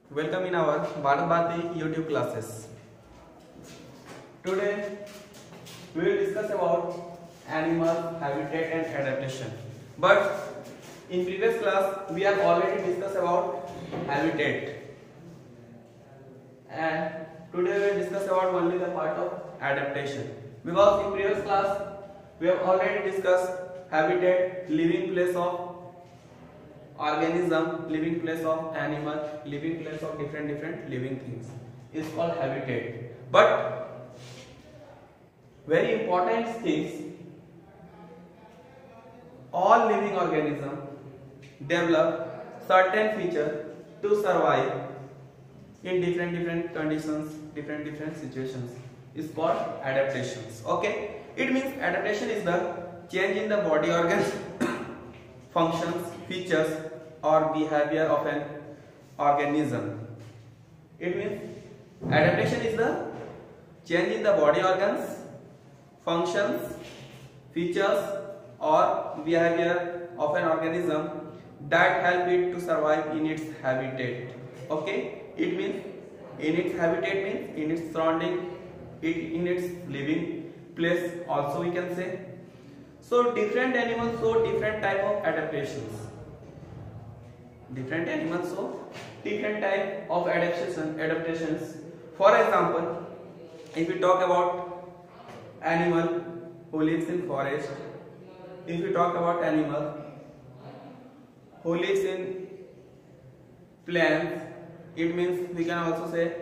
Welcome in our Bharat Bharati YouTube classes. Today we will discuss about animal habitat and adaptation. But in previous class we have already discussed about habitat, and today we will discuss about only the part of adaptation. Because in previous class we have already discussed habitat, living place of organism, living place of animal, living place of different living things is called habitat. But very important things, all living organism develop certain feature to survive in different conditions, different situations is called adaptations. Okay, it means adaptation is the change in the body organs functions, features or behavior of an organism. It means adaptation is the change in the body organs, functions, features or behavior of an organism that help it to survive in its habitat. Okay, it means in its habitat means in its surrounding, in its living place also we can say. So different animals show different type of adaptations. Different animals show different type of adaptations. For example, if we talk about animal who lives in forest, if we talk about animal who lives in plains, it means we can also say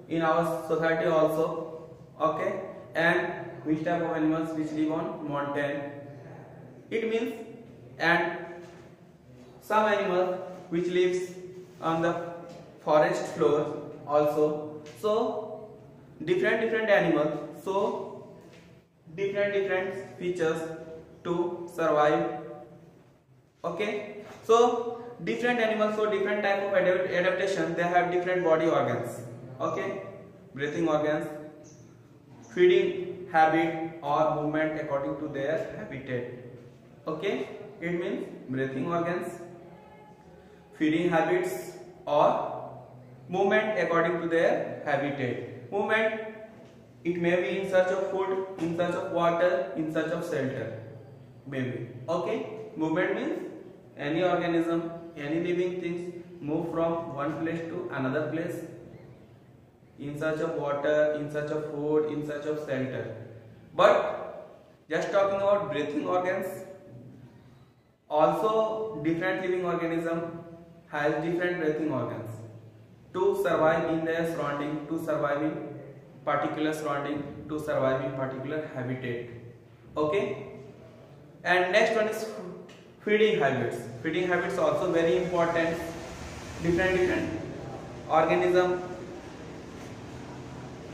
in our society also. Okay, and which type of animals which live on mountain, it means, and some animal which lives on the forest floor also. So different animals so different features to survive. Okay, so different animals show different type of adaptation. They have different body organs. Okay, breathing organs, feeding habit or movement according to their habitat. Okay, it means breathing organs, feeding habits or movement according to their habitat. Movement, it may be in search of food, in search of water, in search of shelter, maybe. Okay, movement means any organism, any living things move from one place to another place in search of water, in search of food, in search of shelter. But just talking about breathing organs, also different living organism has different breathing organs to survive in their surrounding, to survive in particular surrounding, to survive in particular habitat. Okay, and next one is feeding habits. Feeding habits also very important. Different organism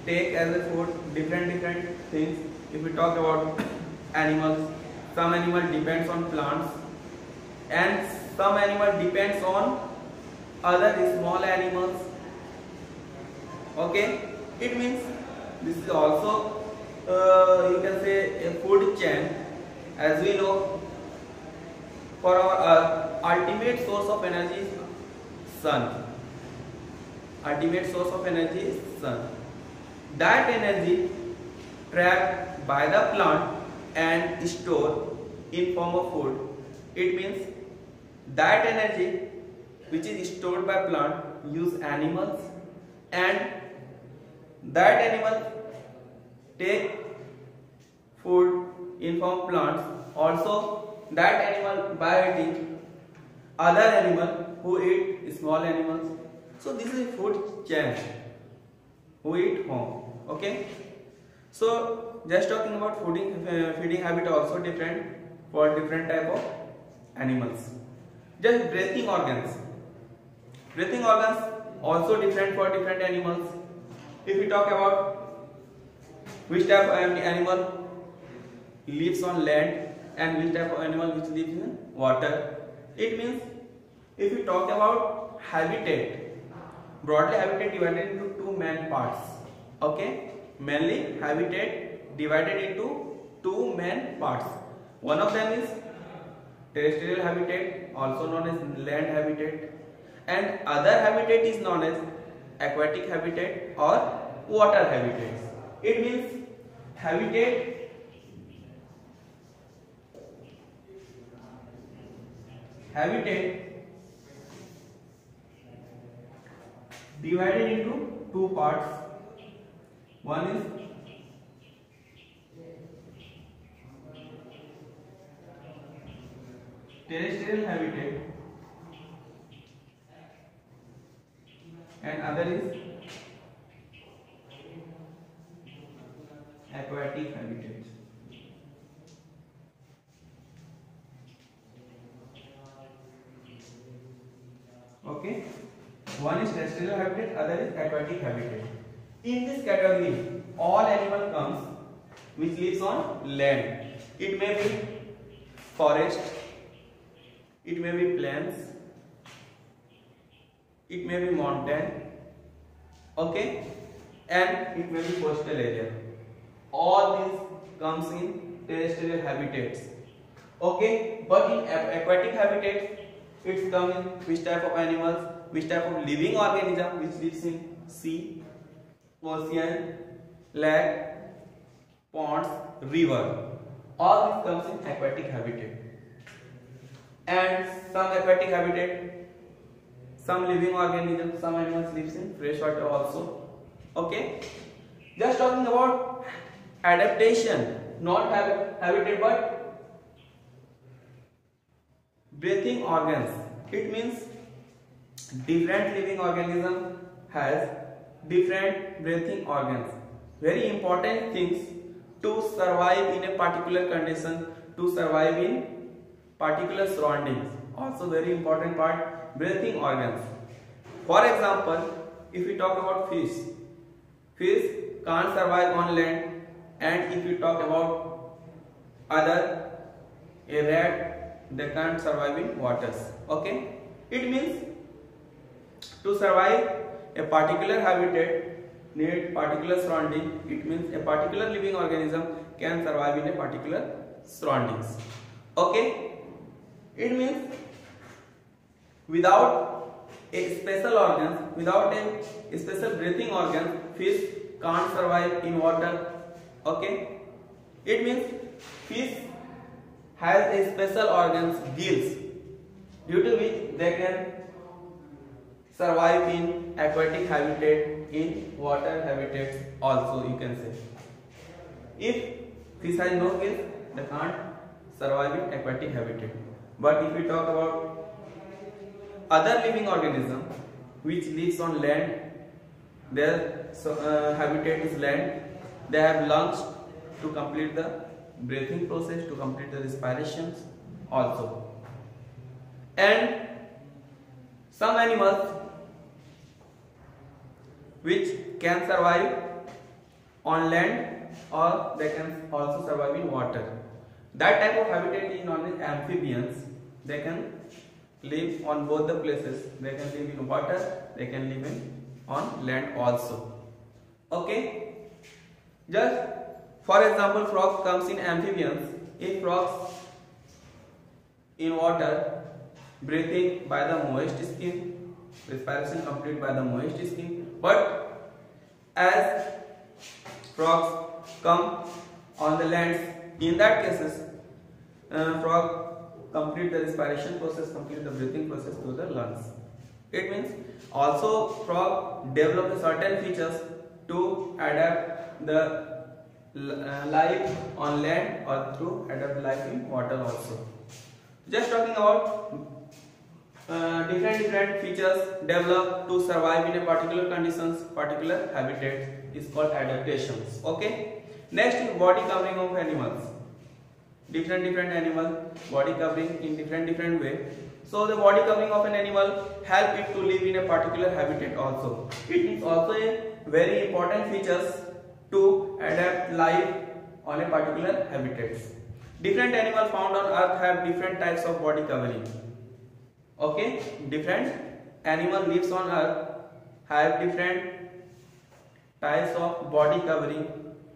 take as a food different things. If we talk about animals, some animal depends on plants and some animal depends on other small animals. Okay, it means this is also you can say a food chain. As we know, for our ultimate source of energy is sun. Ultimate source of energy is sun. That energy trapped by the plant and stored in form of food. It means that energy which is stored by plant use animals, and that animal take food in form of plants. Also that animal by eating other animal who eat small animals. So this is a food chain who eat home. Okay, so just talking about feeding habit also different for different type of animals. Just breathing organs. Breathing organs also different for different animals. If we talk about which type of animal lives on land and which type of animal which lives in water, it means if we talk about habitat, broadly habitat divided into two main parts. Okay, mainly habitat divided into two main parts. One of them is terrestrial habitat, also known as land habitat, and other habitat is known as aquatic habitat or water habitats. It means habitat divided into two parts. One is terrestrial habitat and other is aquatic habitat. Okay, one is terrestrial habitat, other is aquatic habitat. In this category, all animal comes which lives on land. It may be forest, it may be plains, it may be mountain, okay, and it may be coastal area. All these comes in terrestrial habitats, okay. But in aquatic habitat, it's come in which type of animals, which type of living organism which lives in sea, ocean, lake, ponds, river. All this comes in aquatic habitat. And some aquatic habitat, some living organisms, some animals lives in freshwater also. Okay. Just talking about adaptation, not habitat but breathing organs. It means different living organism has different breathing organs. Very important things to survive in a particular condition, to survive in particular surroundings. Also very important part, breathing organs. For example, if we talk about fish can't survive on land, and if we talk about other, a rat, they can't survive in waters. Okay, it means to survive a particular habitat need particular surrounding. It means a particular living organism can survive in a particular surroundings. Okay, it means without a special organ, without a special breathing organ, fish can't survive in water. Okay, it means fish has a special organs, gills, due to which they can survive in aquatic habitat, in water habitats also, you can say. If fish has no gills, they can't survive in aquatic habitat. But if we talk about other living organism which lives on land, their habitat is land. They have lungs to complete the breathing process, to complete the respirations also. And some animals which can survive on land or they can also survive in water. That type of habitat is known as amphibians. They can live on both the places. They can live in water, they can live on land also. Okay. Just for example, frogs comes in amphibians. If frogs in water, breathing by the moist skin, respiration complete by the moist skin. But as frogs come on the land, in that cases, frog complete the respiration process, complete the breathing process through the lungs. It means also frog develop certain features to adapt the life on land or to adapt life in water also. Just talking about different features developed to survive in a particular conditions, particular habitat is called adaptations. Okay. Next is body covering of animals. Different animal body covering in different way. So the body covering of an animal help it to live in a particular habitat also. It is also a very important features to adapt life on a particular habitat. Different animals found on earth have different types of body covering. Okay, different animal lives on earth have different types of body covering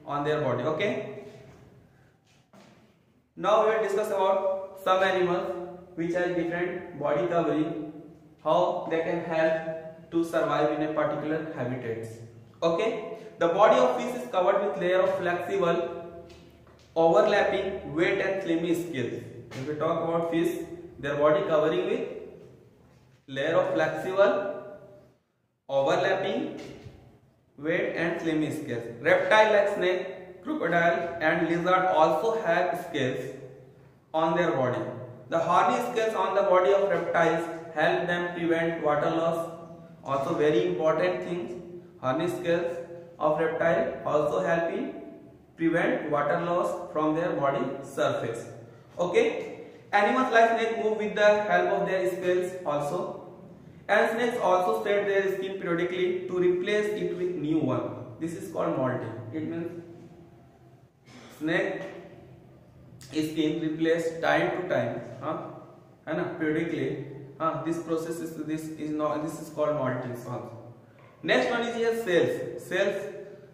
on their body. Okay. Now we will discuss about some animals which have different body covering, how they can help to survive in a particular habitats. Okay, the body of fish is covered with layer of flexible, overlapping, wet and slimy scales. If we talk about fish, their body covering with layer of flexible, overlapping, wet and slimy scales. Reptile like snake, crocodile and lizard also have scales on their body. The horny scales on the body of reptiles help them prevent water loss. Also very important things, horny scales of reptile also help in prevent water loss from their body surface. Okay, animals like snake move with the help of their scales also, and snakes also shed their skin periodically to replace it with new one. This is called molting. It means snake skin replaced time to time, periodically. This process is called molting also. Next one is here cells. Cells.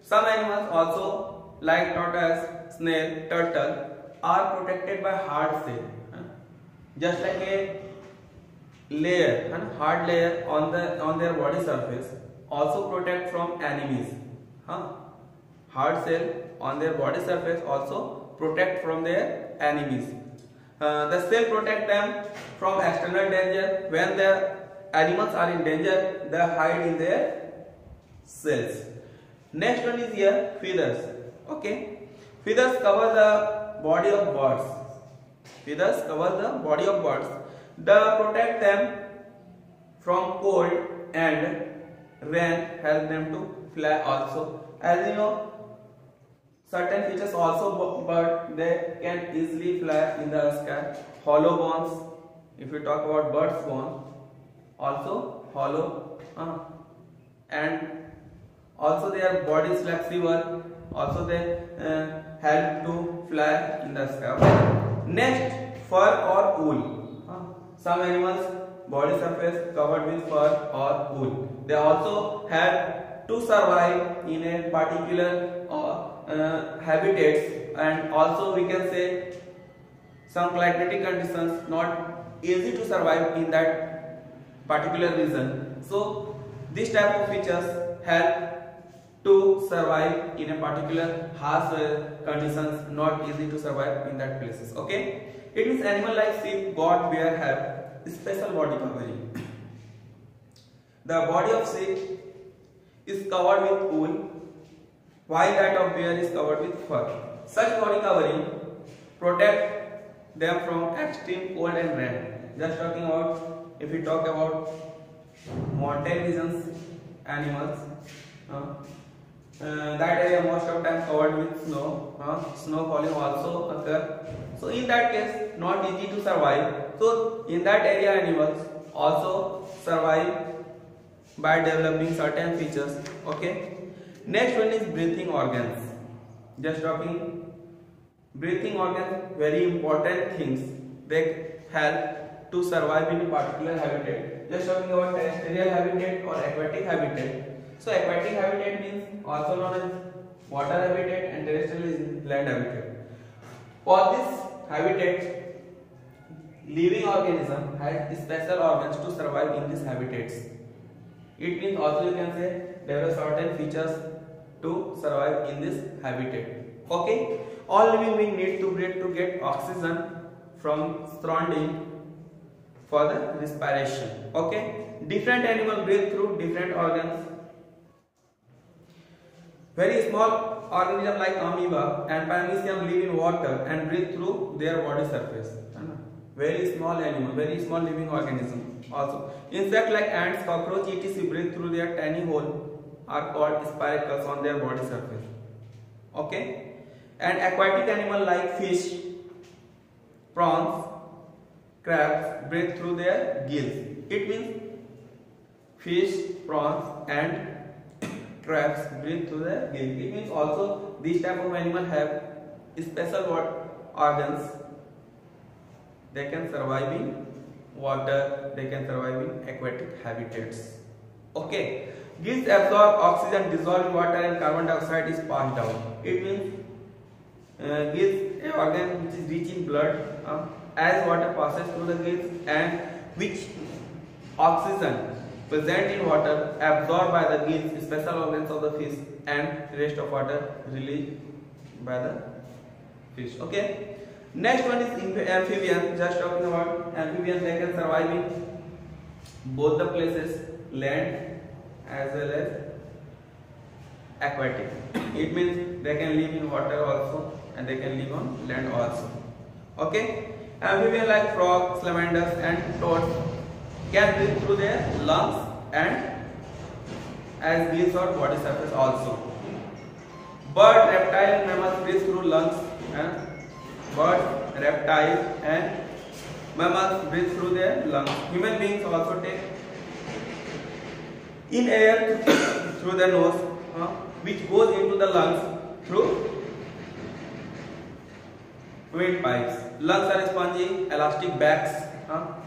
Some animals also like tortoise, snail, turtle are protected by hard shell. Just like a layer, hard layer on their body surface also protect from enemies. Hard shell on their body surface also protect from their enemies. The shell protect them from external danger. When the animals are in danger, they hide in their cells. Next one is here feathers. Okay, feathers cover the body of birds. Feathers cover the body of birds. They protect them from cold and rain, help them to fly also. As you know, certain features also bird they can easily fly in the sky. Hollow bones. If we talk about birds' bone, also hollow, and also their body is flexible. Also they help to fly in the sky. Next, fur or wool. Some animals body surface covered with fur or wool. They also have to survive in a particular habitats, and also we can say some climatic conditions not easy to survive in that particular region. So this type of features help to survive in a particular harsh conditions, not easy to survive in that places. Okay, it means animal like sheep, goat, bear have special body covering. The body of sheep is covered with wool, while that of bear is covered with fur. Such body covering protect them from extreme cold and rain. Just talking about, if we talk about mountain regions animals, that area most of time covered with snow. Snow falling also occur. So in that case, not easy to survive. So in that area, animals also survive by developing certain features. Okay. Next one is breathing organs. Just talking breathing organs, very important things. They help to survive in a particular habitat. Just talking about terrestrial habitat or aquatic habitat. So aquatic habitat means also known as water habitat, and terrestrial is land habitat. For this habitat, living organism has special organs to survive in these habitats. It means also you can say there are certain features to survive in this habitat. Okay, all living beings need to breathe to get oxygen from surrounding for the respiration. Okay, different animals breathe through different organs. Very small organisms like amoeba and paramecium live in water and breathe through their body surface. Very small animal, very small living organism. Also, insects like ants, cockroach, etc. breathe through their tiny hole are called spiracles on their body surface. Okay, and aquatic animal like fish, prawns, crabs breathe through their gills. It means fish, prawns, and crabs breathe through the gills. It means also these type of animal have special organs. They can survive in water, they can survive in aquatic habitats. Okay, gills absorb oxygen dissolved in water and carbon dioxide is passed down. It means gills, an organ which is rich in blood, as water passes through the gills and which oxygen present in water absorbed by the gills, special organs of the fish, and rest of water released by the fish. Okay. Next one is amphibian. Just talking about amphibians, they can survive in both the places, land as well as aquatic. It means they can live in water also and they can live on land also. Okay. Amphibians like frogs, salamanders, and toads can breathe through their lungs and as gills or body surface also. Bird, reptile, and mammals breathe through lungs. Bird, reptile, and mammals breathe through their lungs. Human beings also take in air through the nose, which goes into the lungs through windpipes. Lungs are spongy, elastic bags,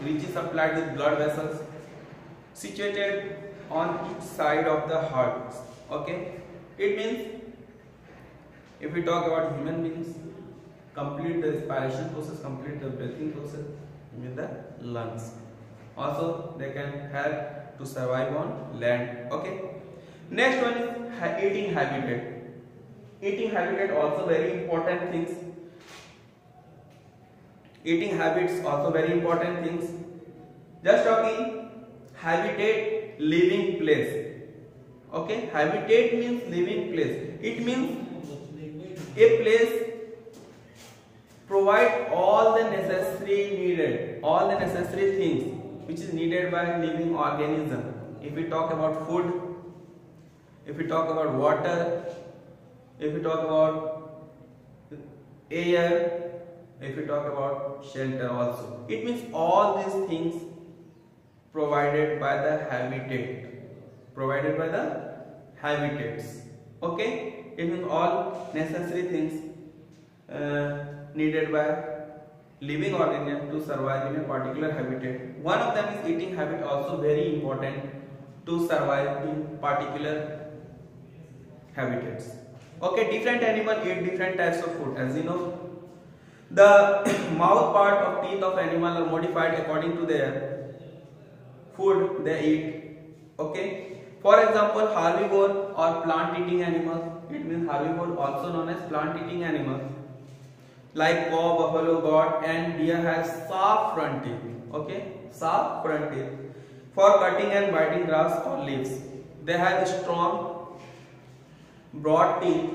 which is supplied with blood vessels situated on each side of the heart. Okay, it means if we talk about human beings, complete the respiration process, complete the breathing process with the lungs. Also, they can help to survive on land. Okay. Next one is eating habitat. Eating habitat also very important things. Eating habits also very important things. Just talking habitat, living place. Okay, habitat means living place. It means a place provide all the necessary things which is needed by living organism. If we talk about food, if we talk about water, if we talk about air, if we talk about shelter also, it means all these things provided by the habitats. Okay, it means all necessary things needed by living organism to survive in a particular habitat. One of them is eating habit, also very important to survive in particular habitats. Okay, different animals eat different types of food. As you know, the mouth part of teeth of animal are modified according to their food they eat. Okay, for example, herbivore or plant-eating animals. It means herbivore, also known as plant-eating animals, like cow, buffalo, goat, and deer have sharp front teeth. Okay, sharp front teeth for cutting and biting grass or leaves. They have strong, broad teeth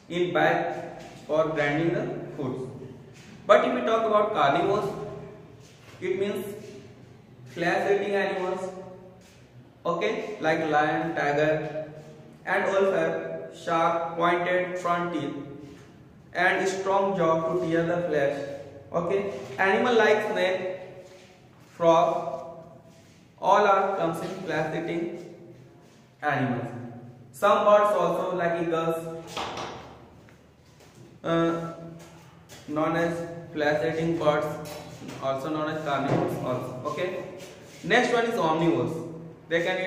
in back for grinding the food. But if we talk about carnivores, it means flesh-eating animals. Okay, like lion, tiger, and wolf have sharp, pointed front teeth and strong jaw to tear the flesh. Okay, animal like snake, frog, all are comes in flesh-eating animals. Some birds also like eagles, known as flesh-eating birds, also known as carnivores also. Okay. Next one is omnivores. They can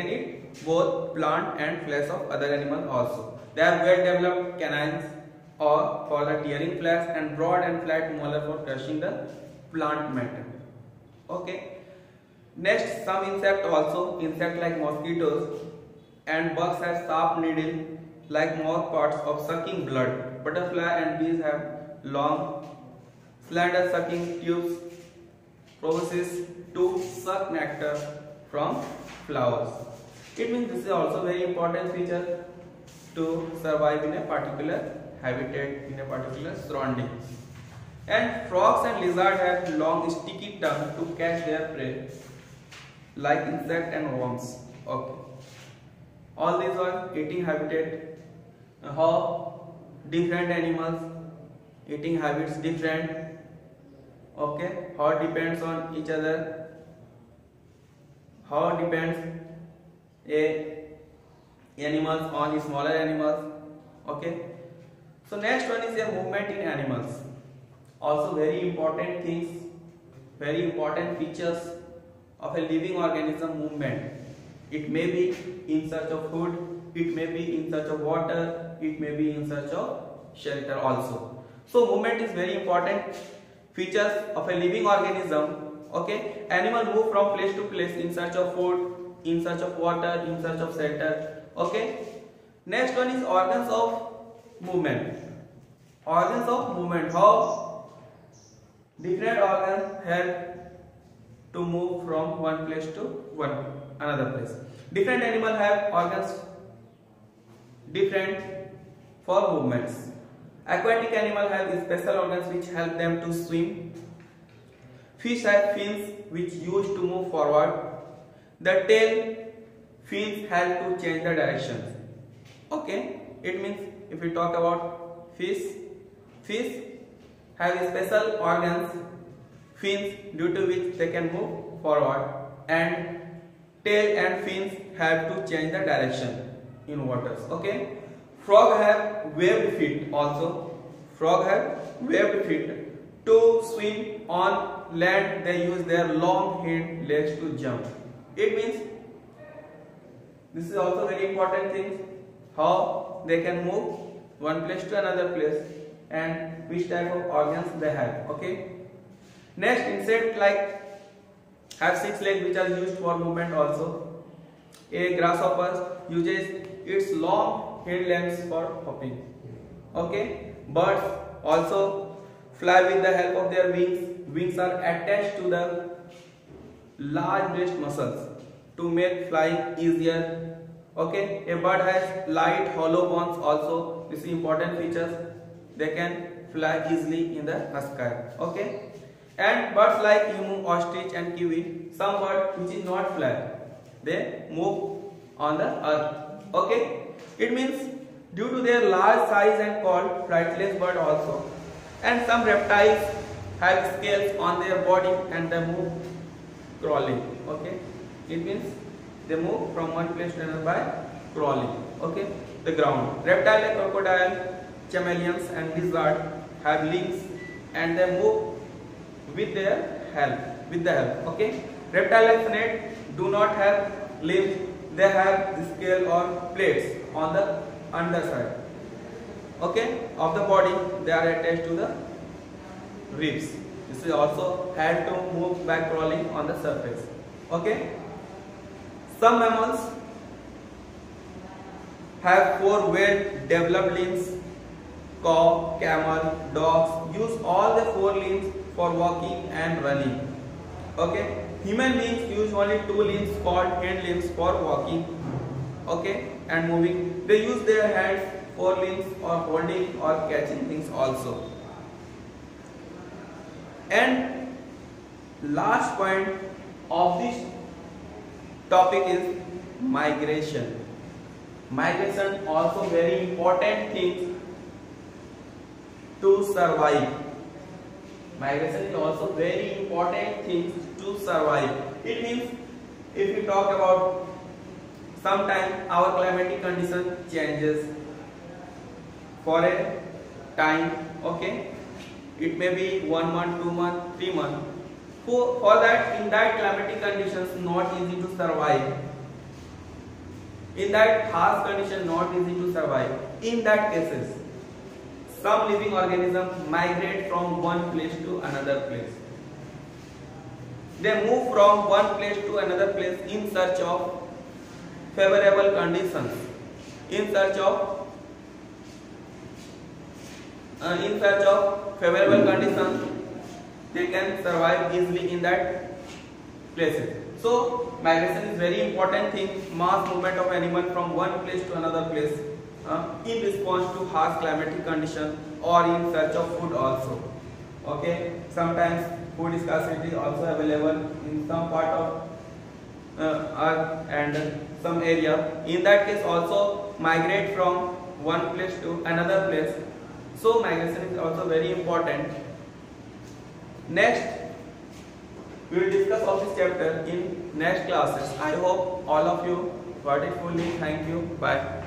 eat both plant and flesh of other animals also. They have well-developed canines or for the tearing flesh and broad and flat molar for crushing the plant matter. Okay. Next, some insect also. Insect like mosquitoes and bugs have sharp needle like mouth parts of sucking blood. Butterfly and bees have long, slender sucking tubes, proboscis to suck nectar from flowers. It means this is also very important feature to survive in a particular habitat, in a particular surrounding. And frogs and lizards have long sticky tongue to catch their prey, like insect and worms. Okay. All these are eating habitat. How different animals eating habits different. Okay. How it depends on each other. How depends animals on smaller animals. Okay. So next one is a movement in animals. Also very important things, very important features of a living organism: movement. It may be in search of food, it may be in search of water, it may be in search of shelter also. So movement is very important features of a living organism. Okay, animal move from place to place in search of food, in search of water, in search of shelter. Okay, next one is organs of movement. Organs of movement, how different organs help to move from one place to another place. Different animal have organs different for movements. Aquatic animal have special organs which help them to swim. Fish have fins which used to move forward. The tail fins help to change the direction. Okay, it means if we talk about fish have special organs, fins, due to which they can move forward, and tail and fins have to change the direction in waters. Okay, frog have webbed feet also. Frog have webbed feet. To swim on land, they use their long hind legs to jump. It means this is also very important thing, how they can move one place to another place and which type of organs they have. Okay. Next, insect like have 6 legs which are used for movement also. A grasshopper uses its long hind legs for hopping. Okay. Birds also fly with the help of their wings. Wings are attached to the large breast muscles to make flying easier. Okay, a bird has light hollow bones also. This is important features. They can fly easily in the sky. Okay, and birds like emu, ostrich and kiwi, some bird which is not fly, they move on the earth. Okay, it means due to their large size and called flightless bird also. And some reptiles have scales on their body and they move crawling. Okay, it means they move from one place to another by crawling. Okay, the ground. Reptile like crocodile, chameleons and lizard have limbs and they move with their help. Okay, reptile like snake do not have limbs. They have scale or plates on the underside. Okay, of the body, they are attached to the ribs. This is also had to move by crawling on the surface. Okay, some mammals have 4 well-developed limbs. Cow, camel, dogs use all the 4 limbs for walking and running. Okay, human beings use only 2 limbs called hind limbs for walking. Okay, and moving. They use their hands, 4 limbs, or holding or catching things also. And last point of this topic is migration. Migration also very important thing to survive. Migration is also very important thing to survive. It means if we talk about sometime our climatic condition changes for a time. Okay, it may be 1 month, 2 months, 3 months. For that, in that climatic conditions, not easy to survive. In that harsh condition, not easy to survive. In that cases, some living organisms migrate from one place to another place. They move from one place to another place in search of favorable conditions. In search of favorable conditions, they can survive easily in that places. So migration is very important thing. Mass movement of animal from one place to another place in response to harsh climatic condition or in search of food also. Okay, sometimes food scarcity also available in some part of earth and some area. In that case also migrate from one place to another place. So migration is also very important. Next, we will discuss of this chapter in next classes. I hope all of you got it fully. Thank you. Bye.